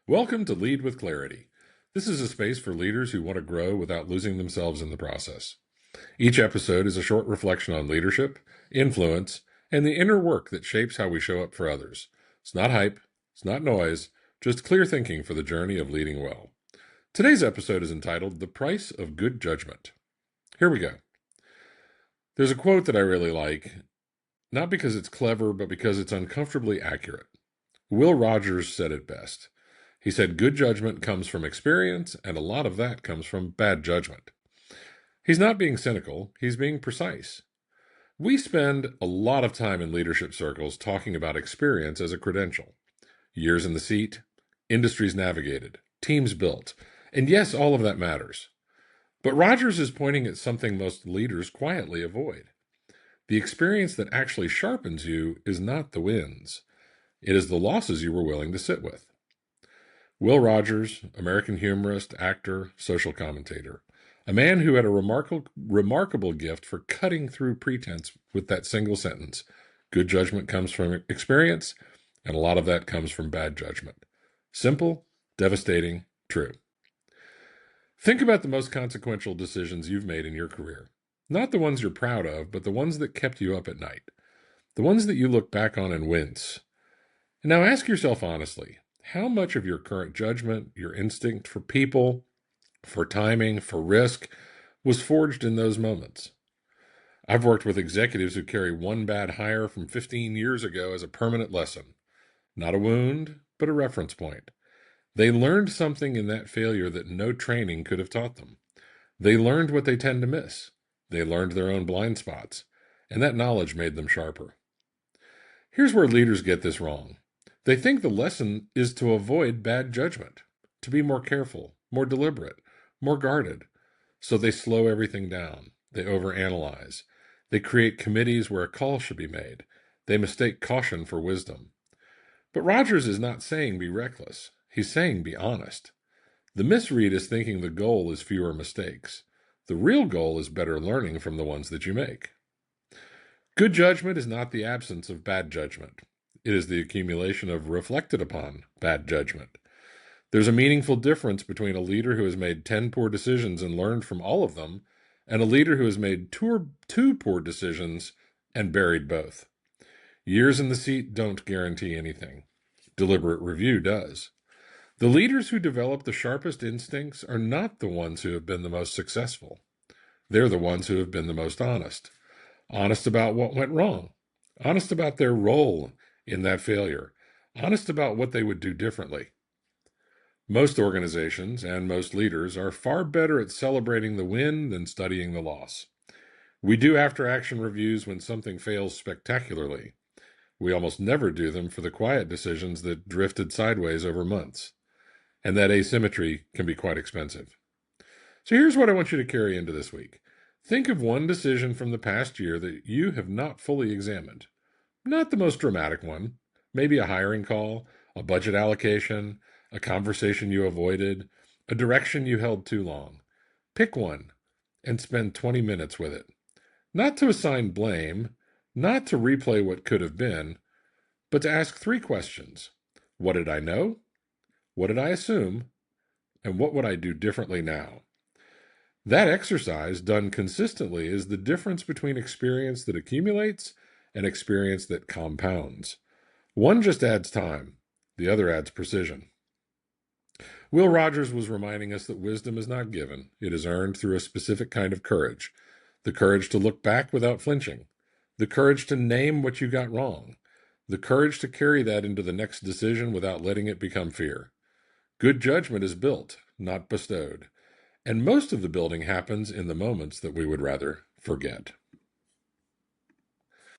Welcome to Lead with Clarity. This is a space for leaders who want to grow without losing themselves in the process. Each episode is a short reflection on leadership, influence, and the inner work that shapes how we show up for others. It's not hype, it's not noise, just clear thinking for the journey of leading well. Today's episode is entitled The Price of Good Judgment. Here we go. There's a quote that I really like, not because it's clever, but because it's uncomfortably accurate. Will Rogers said it best. He said, good judgment comes from experience, and a lot of that comes from bad judgment. He's not being cynical, he's being precise. We spend a lot of time in leadership circles talking about experience as a credential. Years in the seat, industries navigated, teams built, and yes, all of that matters. But Rogers is pointing at something most leaders quietly avoid. The experience that actually sharpens you is not the wins. It is the losses you were willing to sit with. Will Rogers, American humorist, actor, social commentator, a man who had a remarkable gift for cutting through pretense with that single sentence. Good judgment comes from experience, and a lot of that comes from bad judgment. Simple, devastating, true. Think about the most consequential decisions you've made in your career. Not the ones you're proud of, but the ones that kept you up at night. The ones that you look back on and wince. And now ask yourself honestly, how much of your current judgment, your instinct for people, for timing, for risk, was forged in those moments? I've worked with executives who carry one bad hire from 15 years ago as a permanent lesson. Not a wound, but a reference point. They learned something in that failure that no training could have taught them. They learned what they tend to miss. They learned their own blind spots, and that knowledge made them sharper. Here's where leaders get this wrong. They think the lesson is to avoid bad judgment, to be more careful, more deliberate, more guarded. So they slow everything down. They overanalyze. They create committees where a call should be made. They mistake caution for wisdom. But Rogers is not saying be reckless. He's saying be honest. The misread is thinking the goal is fewer mistakes. The real goal is better learning from the ones that you make. Good judgment is not the absence of bad judgment. It is the accumulation of reflected upon bad judgment. There's a meaningful difference between a leader who has made 10 poor decisions and learned from all of them, and a leader who has made two poor decisions and buried both. Years in the seat don't guarantee anything. Deliberate review does. The leaders who develop the sharpest instincts are not the ones who have been the most successful. They're the ones who have been the most honest. Honest about what went wrong. Honest about their role in that failure. Honest about what they would do differently. Most organizations and most leaders are far better at celebrating the win than studying the loss. We do after-action reviews when something fails spectacularly. We almost never do them for the quiet decisions that drifted sideways over months. And that asymmetry can be quite expensive. So here's what I want you to carry into this week. Think of one decision from the past year that you have not fully examined. Not the most dramatic one. Maybe a hiring call, a budget allocation, a conversation you avoided, a direction you held too long. Pick one and spend 20 minutes with it. Not to assign blame, not to replay what could have been, but to ask 3 questions. What did I know? What did I assume? And what would I do differently now? That exercise, done consistently, is the difference between experience that accumulates and experience that compounds. One just adds time. The other adds precision. Will Rogers was reminding us that wisdom is not given. It is earned through a specific kind of courage. The courage to look back without flinching. The courage to name what you got wrong. The courage to carry that into the next decision without letting it become fear. Good judgment is built, not bestowed. And most of the building happens in the moments that we would rather forget.